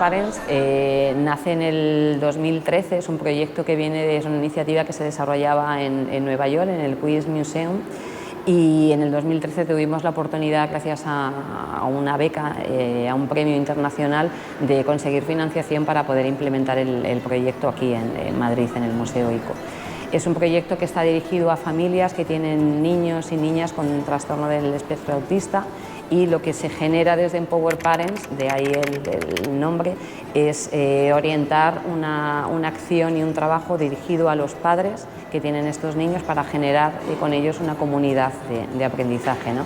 Parents nace en el 2013, es un proyecto que viene, es una iniciativa que se desarrollaba en Nueva York, en el Queens Museum, y en el 2013 tuvimos la oportunidad, gracias a una beca, a un premio internacional, de conseguir financiación para poder implementar el proyecto aquí en Madrid, en el Museo ICO. Es un proyecto que está dirigido a familias que tienen niños y niñas con trastorno del espectro autista, y lo que se genera desde Empower Parents, de ahí el nombre, es orientar una acción y un trabajo dirigido a los padres que tienen estos niños para generar con ellos una comunidad de aprendizaje, ¿no?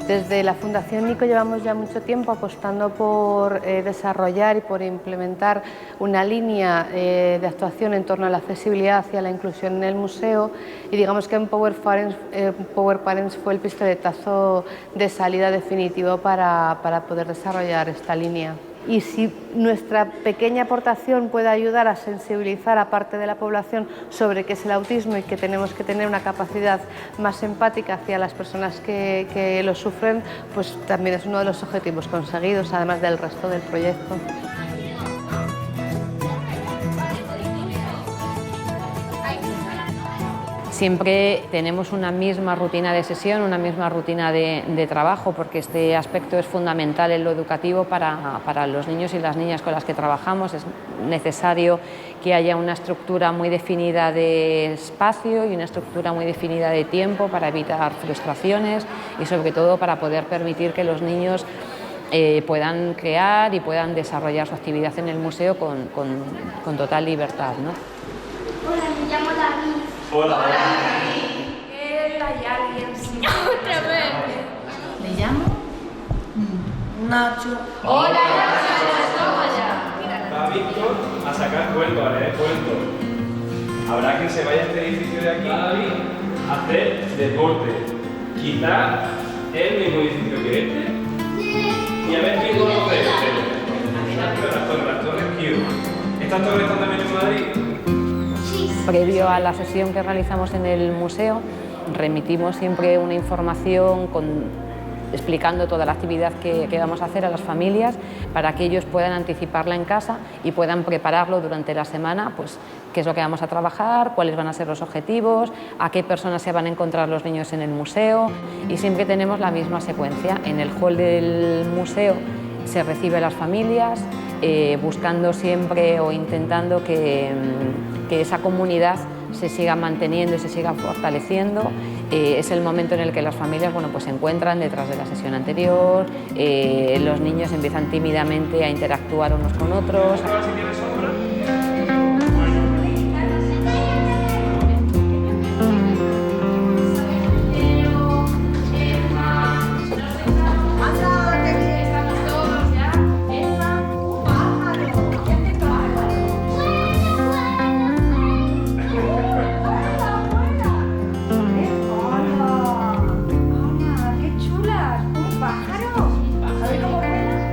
Desde la Fundación ICO llevamos ya mucho tiempo apostando por desarrollar y por implementar una línea de actuación en torno a la accesibilidad y a la inclusión en el museo, y digamos que Empower Parents fue el pistoletazo de salida definitivo para poder desarrollar esta línea. Y si nuestra pequeña aportación puede ayudar a sensibilizar a parte de la población sobre qué es el autismo y que tenemos que tener una capacidad más empática hacia las personas que lo sufren, pues también es uno de los objetivos conseguidos, además del resto del proyecto. Siempre tenemos una misma rutina de sesión, una misma rutina de trabajo, porque este aspecto es fundamental en lo educativo para los niños y las niñas con las que trabajamos. Es necesario que haya una estructura muy definida de espacio y una estructura muy definida de tiempo para evitar frustraciones y sobre todo para poder permitir que los niños puedan crear y puedan desarrollar su actividad en el museo con total libertad, ¿no? Hola, me llamo David. Hola. Hay alguien sin... Otra vez. ¿Le llamo? Nacho. Hola, Nacho. Va Víctor a sacar cuentos, a leer cuentos. Habrá quien se vaya a este edificio de aquí a hacer deporte. Quizás es el mismo edificio que este. Y a ver quién conoce este. Las torres Q. ¿Estas torres están también en Madrid? Previo a la sesión que realizamos en el museo, remitimos siempre una información explicando toda la actividad que vamos a hacer a las familias para que ellos puedan anticiparla en casa y puedan prepararlo durante la semana, pues qué es lo que vamos a trabajar, cuáles van a ser los objetivos, a qué personas se van a encontrar los niños en el museo, y siempre tenemos la misma secuencia. En el hall del museo se recibe a las familias, buscando siempre o intentando que esa comunidad se siga manteniendo y se siga fortaleciendo. Es el momento en el que las familias, bueno, pues se encuentran detrás de la sesión anterior, los niños empiezan tímidamente a interactuar unos con otros.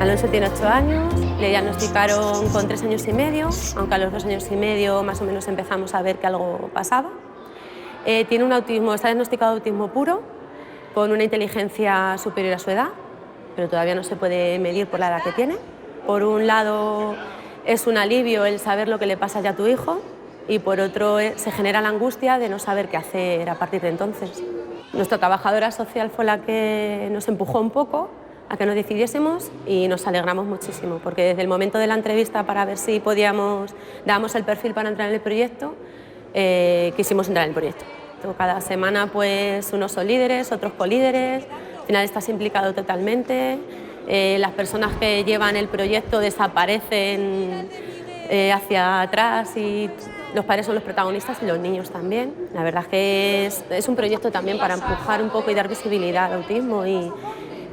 Alonso tiene 8 años, le diagnosticaron con 3 años y medio, aunque a los 2 años y medio más o menos empezamos a ver que algo pasaba. Tiene un autismo, está diagnosticado autismo puro, con una inteligencia superior a su edad, pero todavía no se puede medir por la edad que tiene. Por un lado es un alivio el saber lo que le pasa ya a tu hijo, y por otro se genera la angustia de no saber qué hacer a partir de entonces. Nuestra trabajadora social fue la que nos empujó un poco a que nos decidiésemos, y nos alegramos muchísimo, porque desde el momento de la entrevista para ver si dábamos el perfil para entrar en el proyecto, quisimos entrar en el proyecto. Cada semana pues unos son líderes, otros colíderes, al final estás implicado totalmente, las personas que llevan el proyecto desaparecen hacia atrás y los padres son los protagonistas y los niños también. La verdad es que es un proyecto también para empujar un poco y dar visibilidad al autismo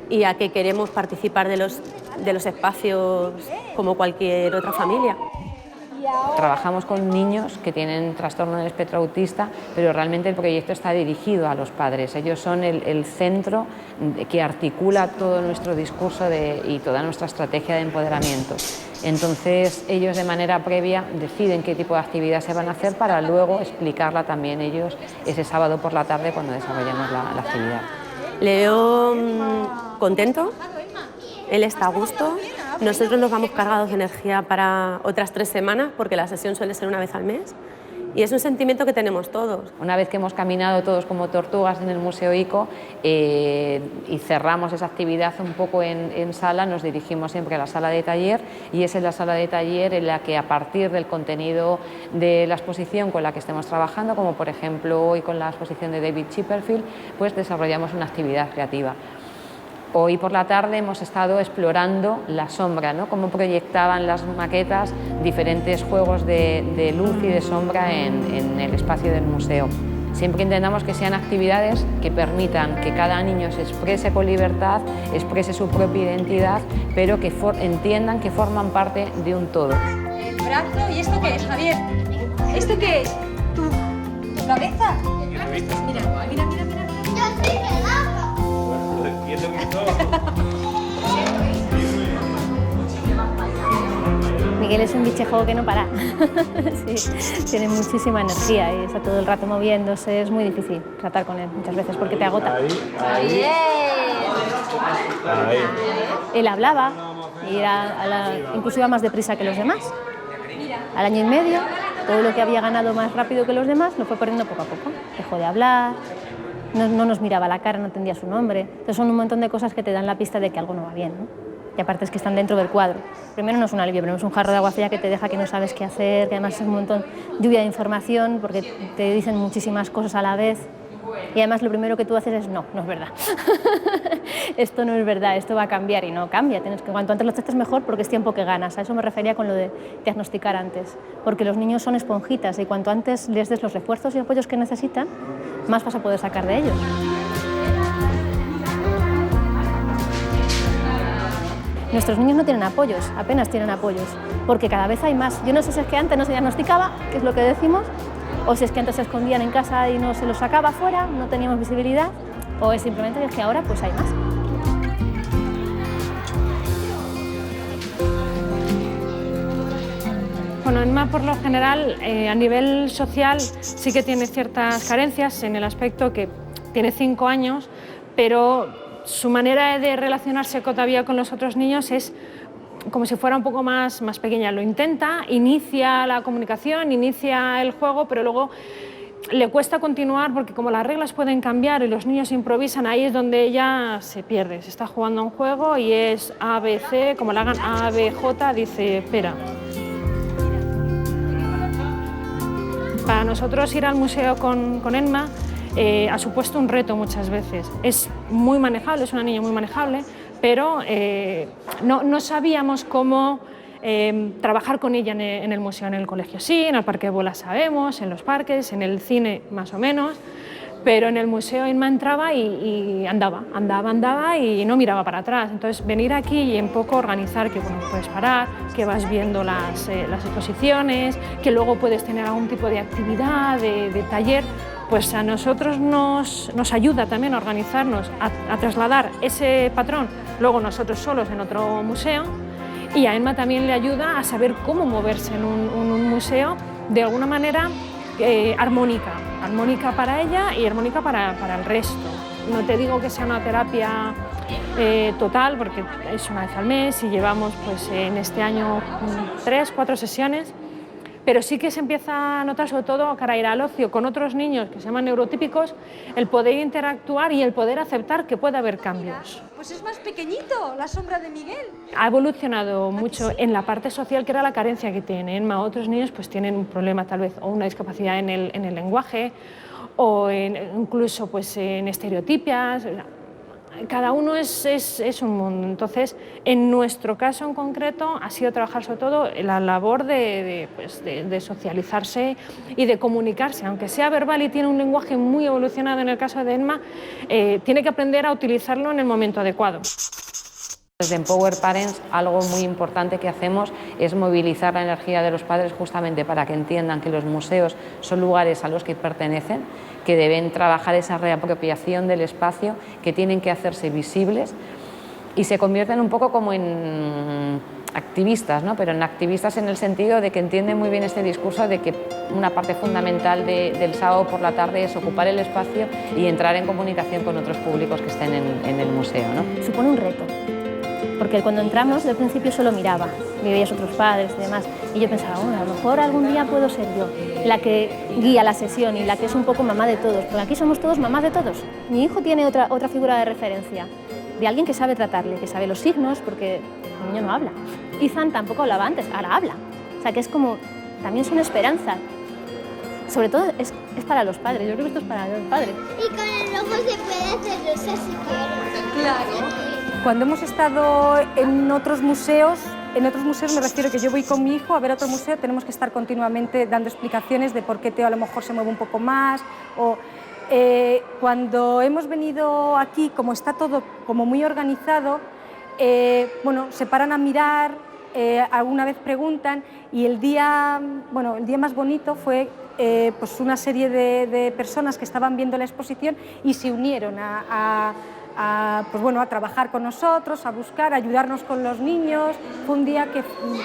y a que queremos participar de los espacios como cualquier otra familia. Trabajamos con niños que tienen trastorno del espectro autista, pero realmente el proyecto está dirigido a los padres. Ellos son el centro que articula todo nuestro discurso y toda nuestra estrategia de empoderamiento. Entonces ellos de manera previa deciden qué tipo de actividad se van a hacer para luego explicarla también ellos ese sábado por la tarde cuando desarrollamos la actividad. Le veo contento, él está a gusto, nosotros nos vamos cargados de energía para otras 3 semanas porque la sesión suele ser una vez al mes. Y es un sentimiento que tenemos todos. Una vez que hemos caminado todos como tortugas en el Museo ICO y cerramos esa actividad un poco en sala, nos dirigimos siempre a la sala de taller y es en la sala de taller en la que a partir del contenido de la exposición con la que estemos trabajando, como por ejemplo hoy con la exposición de David Chipperfield, pues desarrollamos una actividad creativa. Hoy por la tarde hemos estado explorando la sombra, ¿no? Cómo proyectaban las maquetas diferentes juegos de luz y de sombra en el espacio del museo. Siempre intentamos que sean actividades que permitan que cada niño se exprese con libertad, exprese su propia identidad, pero que entiendan que forman parte de un todo. El brazo, ¿y esto qué es, Javier? ¿Esto qué es? ¿Tu cabeza? Mira, mira, mira, mira. Yo soy pelado. Miguel es un bichejo que no para. Sí, tiene muchísima energía y está todo el rato moviéndose. Es muy difícil tratar con él muchas veces porque te agota. Ahí. Él hablaba y incluso iba más deprisa que los demás. Al año y medio, todo lo que había ganado más rápido que los demás lo fue perdiendo poco a poco. Dejó de hablar. No nos miraba la cara, no entendía su nombre. Entonces son un montón de cosas que te dan la pista de que algo no va bien, ¿no? Y aparte es que están dentro del cuadro. Primero no es un alivio, pero es un jarro de agua fría que te deja que no sabes qué hacer, que además es un montón lluvia de información porque te dicen muchísimas cosas a la vez. Y además lo primero que tú haces es no es verdad. Esto no es verdad, esto va a cambiar y no cambia. Tienes que, cuanto antes lo aceptes mejor porque es tiempo que ganas. A eso me refería con lo de diagnosticar antes. Porque los niños son esponjitas y cuanto antes les des los refuerzos y apoyos que necesitan, más vas a poder sacar de ellos. Nuestros niños no tienen apoyos, apenas tienen apoyos, porque cada vez hay más. Yo no sé si es que antes no se diagnosticaba, que es lo que decimos, o si es que antes se escondían en casa y no se los sacaba afuera, no teníamos visibilidad, o es simplemente que ahora pues hay más. Bueno, ENMA por lo general a nivel social sí que tiene ciertas carencias en el aspecto que tiene 5 años, pero su manera de relacionarse todavía con los otros niños es como si fuera un poco más pequeña. Lo intenta, inicia la comunicación, inicia el juego, pero luego le cuesta continuar porque como las reglas pueden cambiar y los niños improvisan, ahí es donde ella se pierde. Se está jugando a un juego y es A, B, C, como le hagan A, B, J, dice espera. Para nosotros ir al museo con ENMA ha supuesto un reto muchas veces. Es muy manejable, es una niña muy manejable, pero no sabíamos cómo trabajar con ella en el museo. En el colegio sí, en el parque de bolas sabemos, en los parques, en el cine más o menos, pero en el museo ENMA entraba y andaba y no miraba para atrás. Entonces venir aquí y un poco organizar que bueno, puedes parar, que vas viendo las exposiciones, que luego puedes tener algún tipo de actividad, de taller, pues a nosotros nos ayuda también a organizarnos, a trasladar ese patrón luego nosotros solos en otro museo, y a ENMA también le ayuda a saber cómo moverse en un museo de alguna manera armónica para ella y armónica para el resto. No te digo que sea una terapia total, porque es una vez al mes y llevamos pues, en este año 3 o 4 sesiones, pero sí que se empieza a notar, sobre todo cara a ir al ocio con otros niños que se llaman neurotípicos, el poder interactuar y el poder aceptar que puede haber cambios. Pues es más pequeñito, la sombra de Miguel. Ha evolucionado mucho en la parte social, que era la carencia que tiene ENMA. Otros niños pues tienen un problema tal vez o una discapacidad en el lenguaje o incluso pues en estereotipias. Cada uno es un mundo. Entonces, en nuestro caso en concreto ha sido trabajar sobre todo la labor de socializarse y de comunicarse, aunque sea verbal y tiene un lenguaje muy evolucionado en el caso de ENMA, tiene que aprender a utilizarlo en el momento adecuado. Desde Empower Parents algo muy importante que hacemos es movilizar la energía de los padres justamente para que entiendan que los museos son lugares a los que pertenecen, que deben trabajar esa reapropiación del espacio, que tienen que hacerse visibles y se convierten un poco como en activistas, ¿no? Pero en activistas en el sentido de que entienden muy bien este discurso de que una parte fundamental del sábado por la tarde es ocupar el espacio y entrar en comunicación con otros públicos que estén en el museo, ¿no? Supone un reto, porque cuando entramos del principio solo miraba, me veías otros padres y demás, y yo pensaba, bueno, a lo mejor algún día puedo ser yo la que guía la sesión y la que es un poco mamá de todos, porque aquí somos todos mamás de todos. Mi hijo tiene otra figura de referencia, de alguien que sabe tratarle, que sabe los signos, porque el niño no habla. Ethan tampoco hablaba antes, ahora habla. O sea que es como, también es una esperanza. Sobre todo es para los padres, yo creo que esto es para los padres. Y con el ojo se puede hacer rosa si quieres. Claro. Cuando hemos estado en otros museos me refiero que yo voy con mi hijo a ver otro museo, tenemos que estar continuamente dando explicaciones de por qué Teo a lo mejor se mueve un poco más. O, cuando hemos venido aquí, como está todo como muy organizado, bueno, se paran a mirar, alguna vez preguntan, y el día más bonito fue pues una serie de personas que estaban viendo la exposición y se unieron pues bueno, a trabajar con nosotros, a buscar, a ayudarnos con los niños. Fue un día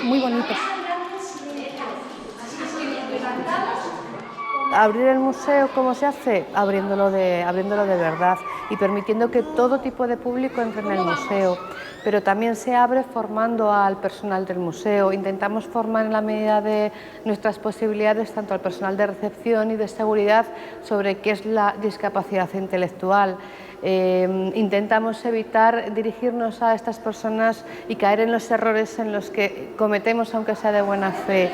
muy bonito. Abrir el museo, ¿cómo se hace? Abriéndolo de verdad y permitiendo que todo tipo de público entre en el museo, pero también se abre formando al personal del museo. Intentamos formar en la medida de nuestras posibilidades tanto al personal de recepción y de seguridad sobre qué es la discapacidad intelectual. Intentamos evitar dirigirnos a estas personas y caer en los errores en los que cometemos, aunque sea de buena fe.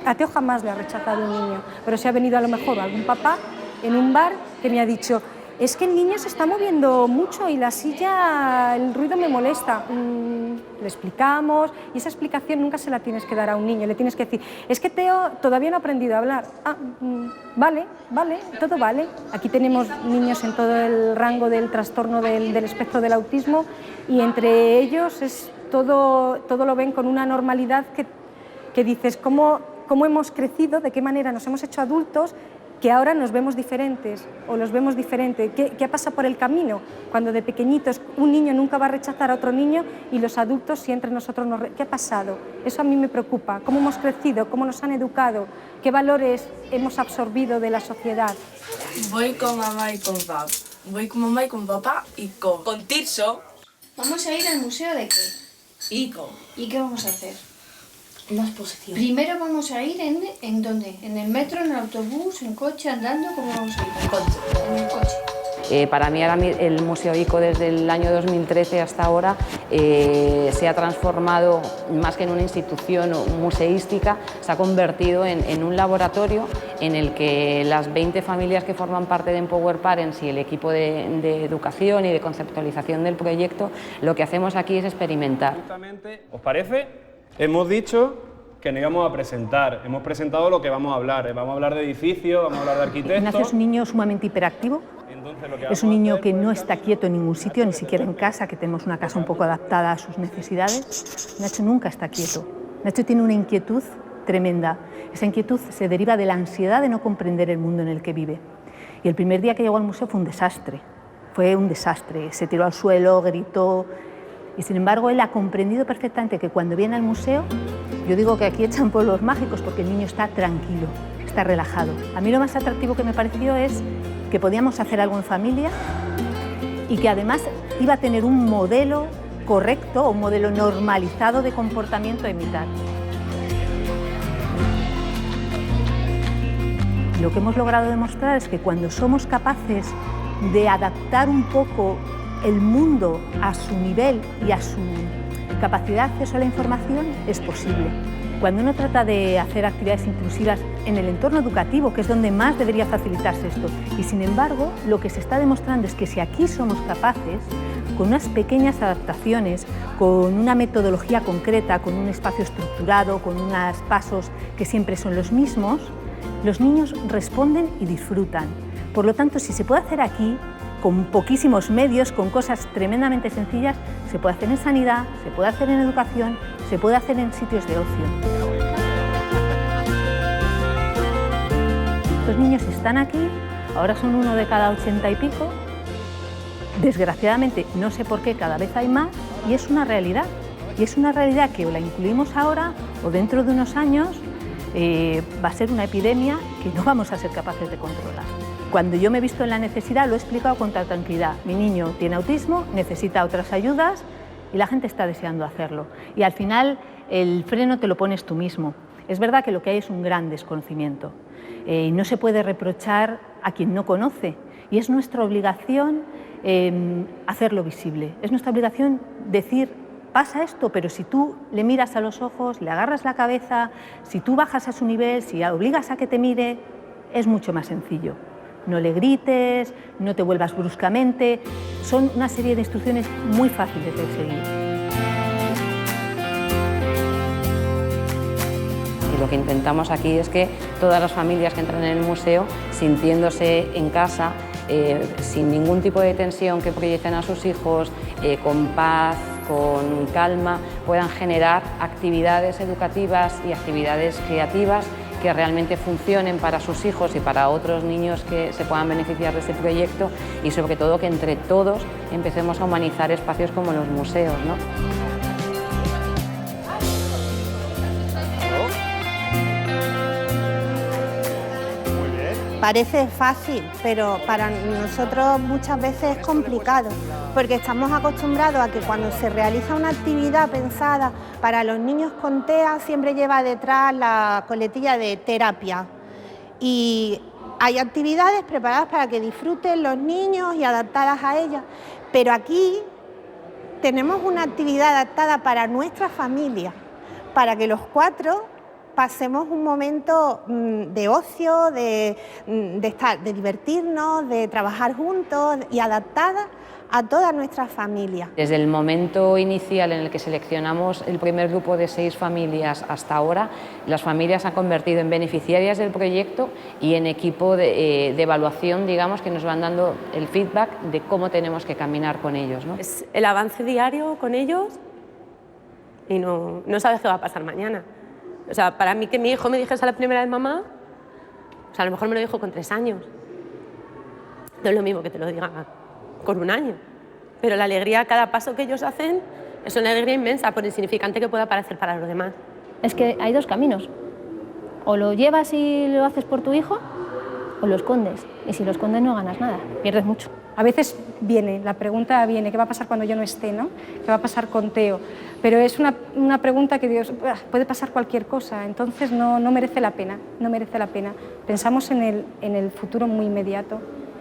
A Teo jamás le ha rechazado un niño, pero se ha venido a lo mejor algún papá en un bar que me ha dicho: es que el niño se está moviendo mucho y la silla, el ruido me molesta. Le explicamos, y esa explicación nunca se la tienes que dar a un niño, le tienes que decir: es que Teo todavía no ha aprendido a hablar. Vale, todo vale. Aquí tenemos niños en todo el rango del trastorno del espectro del autismo, y entre ellos todo lo ven con una normalidad que dices, ¿cómo hemos crecido? ¿De qué manera nos hemos hecho adultos? Que ahora nos vemos diferentes o los vemos diferente. ¿Qué pasa por el camino? Cuando de pequeñitos un niño nunca va a rechazar a otro niño y los adultos sí entre nosotros ¿Qué ha pasado? Eso a mí me preocupa. ¿Cómo hemos crecido? ¿Cómo nos han educado? ¿Qué valores hemos absorbido de la sociedad? Voy con mamá y con papá. Voy con mamá y con papá y con Tirso. ¿Vamos a ir al museo de qué? ¿Y qué vamos a hacer? Una exposición. Primero vamos a ir ¿en dónde? ¿En el metro, en el autobús, en coche, andando? ¿Cómo vamos a ir? En coche. En el coche. Para mí ahora el Museo ICO desde el año 2013 hasta ahora se ha transformado más que en una institución museística, se ha convertido en un laboratorio en el que las 20 familias que forman parte de Empower Parents y el equipo de educación y de conceptualización del proyecto, lo que hacemos aquí es experimentar. ¿Os parece? Hemos dicho que nos íbamos a presentar, hemos presentado lo que vamos a hablar de edificios, vamos a hablar de arquitectos. Ignacio es un niño sumamente hiperactivo, es un niño que no está quieto en ningún sitio, ni siquiera en casa, que tenemos una casa un poco adaptada a sus necesidades. Nacho nunca está quieto, Nacho tiene una inquietud tremenda, esa inquietud se deriva de la ansiedad de no comprender el mundo en el que vive. Y el primer día que llegó al museo fue un desastre, se tiró al suelo, gritó. Y sin embargo, él ha comprendido perfectamente que cuando viene al museo, yo digo que aquí echan polvos mágicos porque el niño está tranquilo, está relajado. A mí lo más atractivo que me pareció es que podíamos hacer algo en familia y que además iba a tener un modelo correcto, un modelo normalizado de comportamiento a imitar. Lo que hemos logrado demostrar es que cuando somos capaces de adaptar un poco el mundo a su nivel y a su capacidad de acceso a la información, es posible. Cuando uno trata de hacer actividades inclusivas en el entorno educativo, que es donde más debería facilitarse esto, y sin embargo, lo que se está demostrando es que si aquí somos capaces, con unas pequeñas adaptaciones, con una metodología concreta, con un espacio estructurado, con unos pasos que siempre son los mismos, los niños responden y disfrutan. Por lo tanto, si se puede hacer aquí, con poquísimos medios, con cosas tremendamente sencillas, se puede hacer en sanidad, se puede hacer en educación, se puede hacer en sitios de ocio. Los niños están aquí, ahora son 1 de cada 80 y pico, Desgraciadamente, no sé por qué, cada vez hay más y es una realidad. Y es una realidad que o la incluimos ahora o dentro de unos años va a ser una epidemia que no vamos a ser capaces de controlar. Cuando yo me he visto en la necesidad, lo he explicado con toda tranquilidad. Mi niño tiene autismo, necesita otras ayudas y la gente está deseando hacerlo. Y al final el freno te lo pones tú mismo. Es verdad que lo que hay es un gran desconocimiento y no se puede reprochar a quien no conoce. Y es nuestra obligación hacerlo visible. Es nuestra obligación decir, pasa esto, pero si tú le miras a los ojos, le agarras la cabeza, si tú bajas a su nivel, si obligas a que te mire, es mucho más sencillo. No le grites, no te vuelvas bruscamente, son una serie de instrucciones muy fáciles de seguir. Y lo que intentamos aquí es que todas las familias que entran en el museo, sintiéndose en casa, sin ningún tipo de tensión que proyecten a sus hijos, con paz, con calma, puedan generar actividades educativas y actividades creativas que realmente funcionen para sus hijos y para otros niños que se puedan beneficiar de este proyecto y sobre todo que entre todos empecemos a humanizar espacios como los museos, ¿no? Parece fácil, pero para nosotros muchas veces es complicado, porque estamos acostumbrados a que cuando se realiza una actividad pensada para los niños con TEA siempre lleva detrás la coletilla de terapia. Y hay actividades preparadas para que disfruten los niños y adaptadas a ellas, pero aquí tenemos una actividad adaptada para nuestra familia, para que los cuatro pasemos un momento de ocio, de divertirnos, de trabajar juntos y adaptada a toda nuestra familia. Desde el momento inicial en el que seleccionamos el primer grupo de 6 familias hasta ahora, las familias se han convertido en beneficiarias del proyecto y en equipo de evaluación, digamos, que nos van dando el feedback de cómo tenemos que caminar con ellos, ¿no? Es el avance diario con ellos y no sabes qué va a pasar mañana. O sea, para mí que mi hijo me dijese la primera vez mamá, o sea, a lo mejor me lo dijo con 3 años. No es lo mismo que te lo diga con 1 año. Pero la alegría, cada paso que ellos hacen, es una alegría inmensa, por insignificante que pueda parecer para los demás. Es que hay 2 caminos. O lo llevas y lo haces por tu hijo, o lo escondes. Y si lo escondes no ganas nada, pierdes mucho. A veces la pregunta viene, ¿qué va a pasar cuando yo no esté, ¿no? ¿Qué va a pasar con Teo? Pero es una pregunta que Dios, puede pasar cualquier cosa, entonces no merece la pena, no merece la pena. Pensamos en el futuro muy inmediato.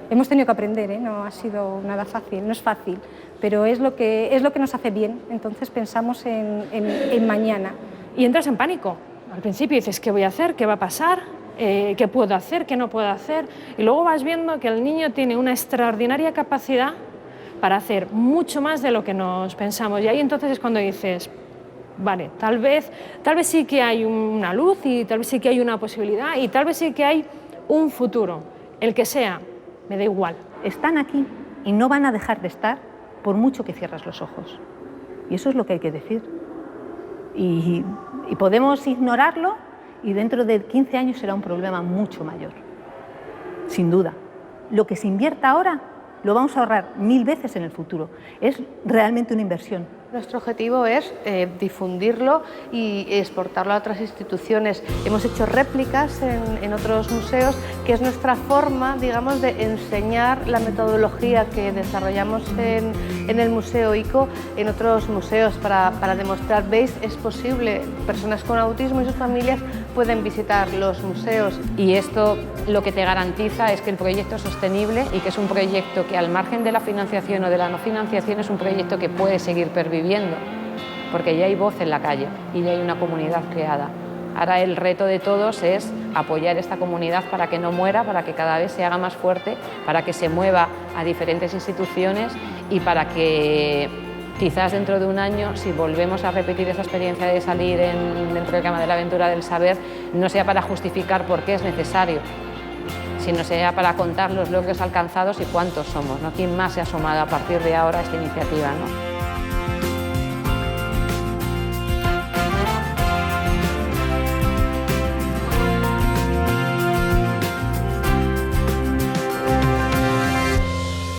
Hemos tenido que aprender, no ha sido nada fácil, no es fácil, pero es lo que nos hace bien, entonces pensamos en mañana. Y entras en pánico. Al principio dices, ¿qué voy a hacer? ¿Qué va a pasar? ¿Qué puedo hacer? ¿Qué no puedo hacer? Y luego vas viendo que el niño tiene una extraordinaria capacidad para hacer mucho más de lo que nos pensamos. Y ahí entonces es cuando dices, vale, tal vez sí que hay una luz y tal vez sí que hay una posibilidad y tal vez sí que hay un futuro, el que sea, me da igual. Están aquí y no van a dejar de estar por mucho que cierres los ojos. Y eso es lo que hay que decir. Y podemos ignorarlo y dentro de 15 años será un problema mucho mayor, sin duda. Lo que se invierta ahora lo vamos a ahorrar 1000 veces en el futuro. Es realmente una inversión. Nuestro objetivo es difundirlo y exportarlo a otras instituciones. Hemos hecho réplicas en otros museos, que es nuestra forma, digamos, de enseñar la metodología que desarrollamos en el Museo ICO en otros museos para demostrar, veis, es posible, personas con autismo y sus familias pueden visitar los museos. Y esto lo que te garantiza es que el proyecto es sostenible y que es un proyecto que al margen de la financiación o de la no financiación es un proyecto que puede seguir perviviendo, porque ya hay voz en la calle y ya hay una comunidad creada. Ahora el reto de todos es apoyar esta comunidad para que no muera, para que cada vez se haga más fuerte, para que se mueva a diferentes instituciones y para que quizás dentro de un año, si volvemos a repetir esa experiencia de salir dentro del programa de la aventura del saber, no sea para justificar por qué es necesario, sino sea para contar los logros alcanzados y cuántos somos, ¿no? ¿Quién más se ha sumado a partir de ahora a esta iniciativa, ¿no?